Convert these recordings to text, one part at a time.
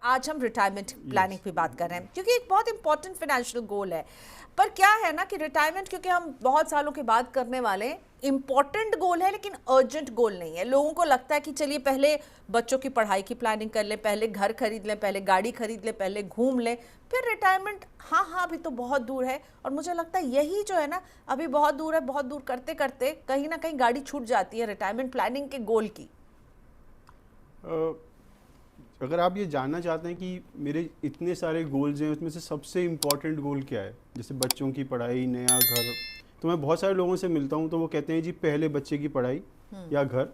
आज हम retirement planning पे बात कर रहे हैं क्योंकि एक बहुत इंपॉर्टेंट फाइनेंशियल गोल है। पर क्या है ना कि रिटायरमेंट क्योंकि हम बहुत सालों के बाद करने वाले हैं, इंपॉर्टेंट गोल है लेकिन अर्जेंट गोल नहीं है। लोगों को लगता है कि चलिए पहले बच्चों की पढ़ाई की प्लानिंग कर लें, पहले घर खरीद लें, पहले गाड़ी खरीद लें, पहले घूम लें, फिर रिटायरमेंट। हाँ हाँ, अभी तो बहुत दूर है। और मुझे लगता है यही जो है ना, अभी बहुत दूर है, बहुत दूर करते करते कहीं ना कहीं गाड़ी छूट जाती है रिटायरमेंट प्लानिंग के गोल की। अगर आप ये जानना चाहते हैं कि मेरे इतने सारे गोल्स हैं उसमें से सबसे इम्पॉर्टेंट गोल क्या है, जैसे बच्चों की पढ़ाई, नया घर, तो मैं बहुत सारे लोगों से मिलता हूँ तो वो कहते हैं जी पहले बच्चे की पढ़ाई या घर,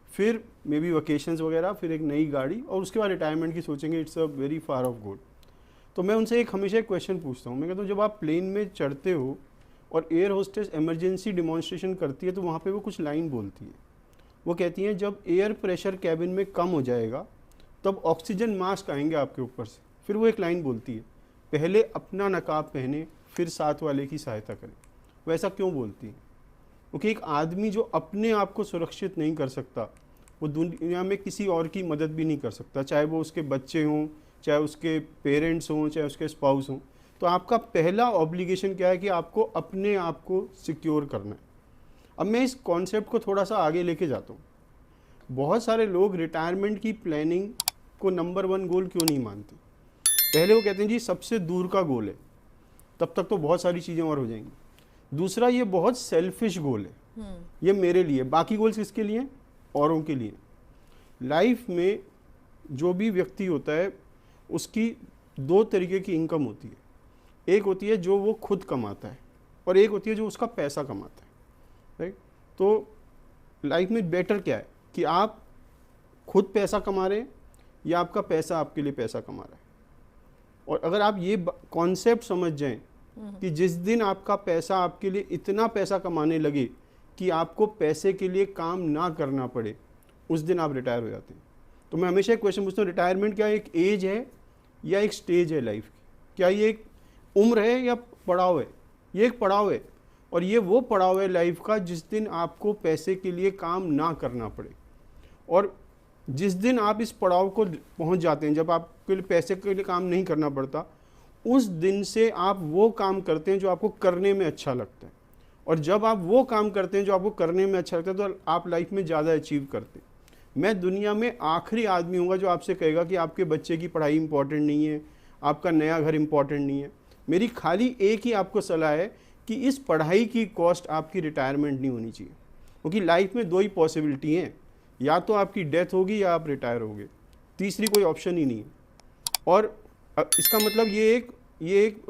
फिर मे बी वकेशंस वगैरह, फिर एक नई गाड़ी और उसके बाद रिटायरमेंट की सोचेंगे। It's a very far of goal. तो मैं उनसे एक हमेशा एक क्वेश्चन पूछता हूँ, मैं कहता हूँ जब आप प्लेन में चढ़ते हो और एयर होस्टेस इमरजेंसी डिमॉन्स्ट्रेशन करती है तो वहाँ पे वो कुछ लाइन बोलती है। वो कहती हैं जब एयर प्रेशर कैबिन में कम हो जाएगा तब ऑक्सीजन मास्क आएंगे आपके ऊपर से। फिर वो एक लाइन बोलती है, पहले अपना नकाब पहने फिर साथ वाले की सहायता करें। वो ऐसा क्यों बोलती है? क्योंकि एक आदमी जो अपने आप को सुरक्षित नहीं कर सकता वो दुनिया में किसी और की मदद भी नहीं कर सकता, चाहे वो उसके बच्चे हों, चाहे उसके पेरेंट्स हों, चाहे उसके स्पाउस हों। तो आपका पहला ऑब्लिगेशन क्या है कि आपको अपने आप को सिक्योर करना है। अब मैं इस कॉन्सेप्ट को थोड़ा सा आगे लेके जाता हूँ। बहुत सारे लोग रिटायरमेंट की प्लानिंग को नंबर 1 गोल क्यों नहीं मानते? पहले वो कहते हैं जी सबसे दूर का गोल है, तब तक तो बहुत सारी चीज़ें और हो जाएंगी। दूसरा, ये बहुत सेल्फिश गोल है, ये मेरे लिए, बाकी गोल्स किसके लिए? औरों के लिए। लाइफ में जो भी व्यक्ति होता है उसकी 2 तरीके की इनकम होती है। एक होती है जो वो खुद कमाता है और एक होती है जो उसका पैसा कमाता है, राइट? तो लाइफ में बेटर क्या है कि आप खुद पैसा कमा रहे हैं या आपका पैसा आपके लिए पैसा कमा रहा है। और अगर आप ये कॉन्सेप्ट समझ जाएं कि जिस दिन आपका पैसा आपके लिए इतना पैसा कमाने लगे कि आपको पैसे के लिए काम ना करना पड़े, उस दिन आप रिटायर हो जाते हैं। तो मैं हमेशा एक क्वेश्चन पूछता हूँ, रिटायरमेंट क्या एक एज है या एक स्टेज है लाइफ की? क्या ये एक उम्र है या पड़ाव है? ये एक पड़ाव है, और ये वो पड़ाव है लाइफ का जिस दिन आपको पैसे के लिए काम ना करना पड़े। और जिस दिन आप इस पड़ाव को पहुंच जाते हैं, जब आपके लिए पैसे के लिए काम नहीं करना पड़ता, उस दिन से आप वो काम करते हैं जो आपको करने में अच्छा लगता है। और जब आप वो काम करते हैं जो आपको करने में अच्छा लगता है तो आप लाइफ में ज़्यादा अचीव करते हैं। मैं दुनिया में आखिरी आदमी हूँगा जो आपसे कहेगा कि आपके बच्चे की पढ़ाई इंपॉर्टेंट नहीं है, आपका नया घर इंपॉर्टेंट नहीं है। मेरी खाली एक ही आपको सलाह है कि इस पढ़ाई की कॉस्ट आपकी रिटायरमेंट नहीं होनी चाहिए। क्योंकि लाइफ में 2 ही पॉसिबिलिटी हैं, या तो आपकी डेथ होगी या आप रिटायर होगे, तीसरी कोई ऑप्शन ही नहीं है। और इसका मतलब ये एक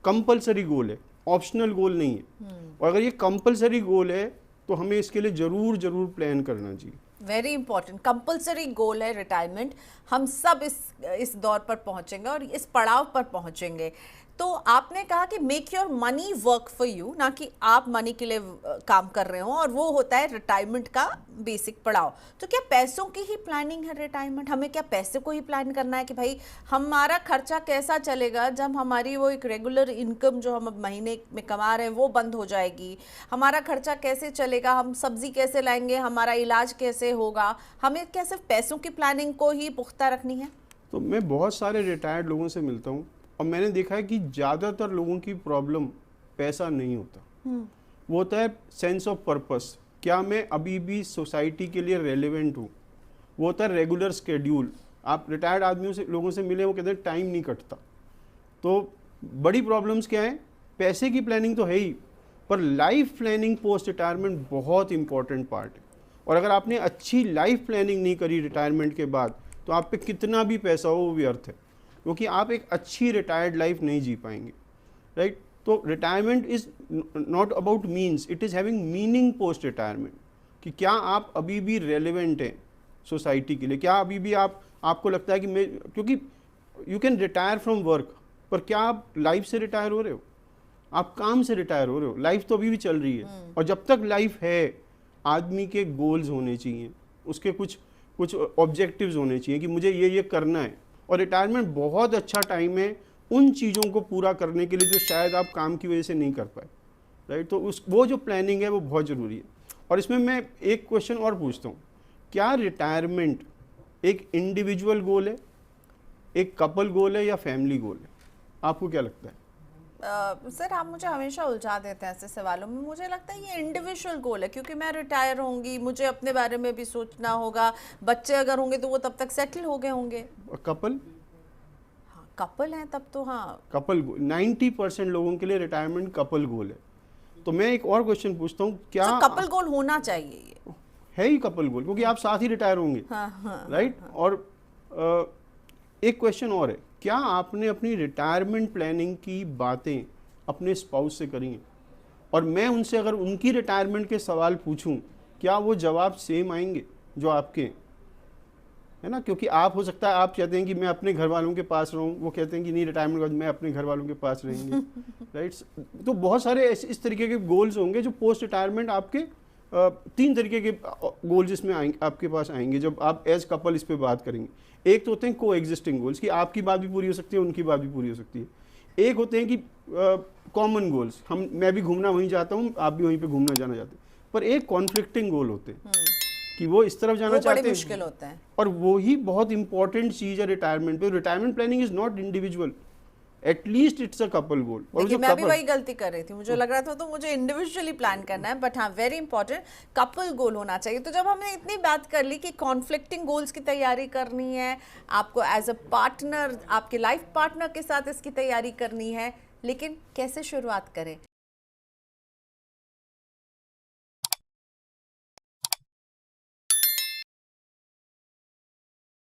कंपलसरी गोल है, ऑप्शनल गोल नहीं है। और अगर ये कंपलसरी गोल है तो हमें इसके लिए जरूर प्लान करना चाहिए। वेरी इंपॉर्टेंट, कंपलसरी गोल है रिटायरमेंट। हम सब इस दौर पर पहुंचेंगे और इस पड़ाव पर पहुंचेंगे। तो आपने कहा कि make your money work for you, ना कि आप मनी के लिए काम कर रहे हो, और वो होता है रिटायरमेंट का बेसिक पड़ाव। तो क्या पैसों की ही प्लानिंग है रिटायरमेंट? हमें क्या पैसे को ही प्लान करना है कि भाई हमारा खर्चा कैसा चलेगा जब हमारी वो एक रेगुलर इनकम जो हम अब महीने में कमा रहे हैं वो बंद हो जाएगी? हमारा खर्चा कैसे चलेगा? हम सब्जी कैसे लाएंगे? हमारा इलाज कैसे होगा? हमें क्या सिर्फ पैसों की प्लानिंग को ही पुख्ता रखनी है? तो मैं बहुत सारे रिटायर्ड लोगों से मिलता हूँ और मैंने देखा है कि ज़्यादातर लोगों की प्रॉब्लम पैसा नहीं होता, वो होता है सेंस ऑफ पर्पस। क्या मैं अभी भी सोसाइटी के लिए रेलेवेंट हूँ? वो होता है रेगुलर स्केड्यूल। आप रिटायर्ड आदमियों से, लोगों से मिले, वो कहते हैं टाइम नहीं कटता। तो बड़ी प्रॉब्लम्स क्या है? पैसे की प्लानिंग तो है ही, पर लाइफ प्लानिंग पोस्ट रिटायरमेंट बहुत इंपॉर्टेंट पार्ट है। और अगर आपने अच्छी लाइफ प्लानिंग नहीं करी रिटायरमेंट के बाद तो आप पे कितना भी पैसा हो वो व्यर्थ है, क्योंकि आप एक अच्छी रिटायर्ड लाइफ नहीं जी पाएंगे, राइट? तो retirement is not about means, it is having meaning post retirement. कि क्या आप अभी भी रेलिवेंट हैं सोसाइटी के लिए? क्या अभी भी आपको लगता है कि मैं, क्योंकि you can retire from work, पर क्या आप लाइफ से रिटायर हो रहे हो? आप काम से रिटायर हो रहे हो? लाइफ तो अभी भी चल रही है। और जब तक लाइफ है, आदमी के गोल्स होने चाहिए, उसके कुछ ऑब्जेक्टिव्स होने चाहिए कि मुझे ये करना है। और रिटायरमेंट बहुत अच्छा टाइम है उन चीज़ों को पूरा करने के लिए जो शायद आप काम की वजह से नहीं कर पाए, राइट? तो वो जो प्लानिंग है वो बहुत ज़रूरी है। और इसमें मैं एक क्वेश्चन और पूछता हूँ, क्या रिटायरमेंट एक इंडिविजुअल गोल है एक कपल गोल है या फैमिली गोल है? आपको क्या लगता है? सर आप मुझे हमेशा उलझा देते हैं ऐसे सवालों में। मुझे लगता है ये इंडिविजुअल गोल है, क्योंकि मैं रिटायर होंगी, मुझे अपने बारे में भी सोचना होगा। बच्चे अगर होंगे तो वो तब तक सेटल हो गए होंगे। कपल? हाँ, कपल हैं तब तो हाँ। कपल गोल 90% लोगों के लिए रिटायरमेंट कपल गोल है। तो मैं एक और क्वेश्चन पूछता हूँ, क्या कपल गोल होना चाहिए ये? है ही कपल गोल, क्योंकि आप साथ ही रिटायर होंगे। हाँ, राइट। और एक क्वेश्चन और है, क्या आपने अपनी रिटायरमेंट प्लानिंग की बातें अपने स्पाउस से करी हैं? और मैं उनसे अगर उनकी रिटायरमेंट के सवाल पूछूं, क्या वो जवाब सेम आएंगे जो आपके हैं? है ना, क्योंकि आप हो सकता है आप चाहते हैं कि मैं अपने घर वालों के पास रहूं, वो कहते हैं कि नहीं रिटायरमेंट के बाद मैं अपने घर वालों के पास रहेंगे। राइट। तो बहुत सारे इस तरीके के गोल्स होंगे जो पोस्ट रिटायरमेंट आपके 3 तरीके के गोल्स इसमें आएंगे, आपके पास आएंगे जब आप एज कपल इस पे बात करेंगे। एक तो होते हैं को एग्जिस्टिंग गोल्स, कि आपकी बात भी पूरी हो सकती है, उनकी बात भी पूरी हो सकती है। एक होते हैं कि कॉमन गोल्स, मैं भी घूमना वहीं जाता हूँ, आप भी वहीं पे घूमना जाना चाहते हैं। पर एक कॉन्फ्लिक्टिंग गोल होते हैं कि वो इस तरफ जाना चाहते हैं, मुश्किल होता है। और वो ही बहुत इंपॉर्टेंट चीज है रिटायरमेंट पे। Retirement planning is not individual, at least it's a couple goal. और मैं भी वही गलती कर रही थी, मुझे लग रहा था तो मुझे इंडिविजुअली प्लान करना है, बट हाँ वेरी इंपॉर्टेंट कपल गोल होना चाहिए। तो जब हमने इतनी बात कर ली कि कॉन्फ्लिक्टिंग गोल्स की तैयारी करनी है, आपको एज अ पार्टनर, आपके लाइफ पार्टनर के साथ इसकी तैयारी करनी है, लेकिन कैसे शुरुआत करें?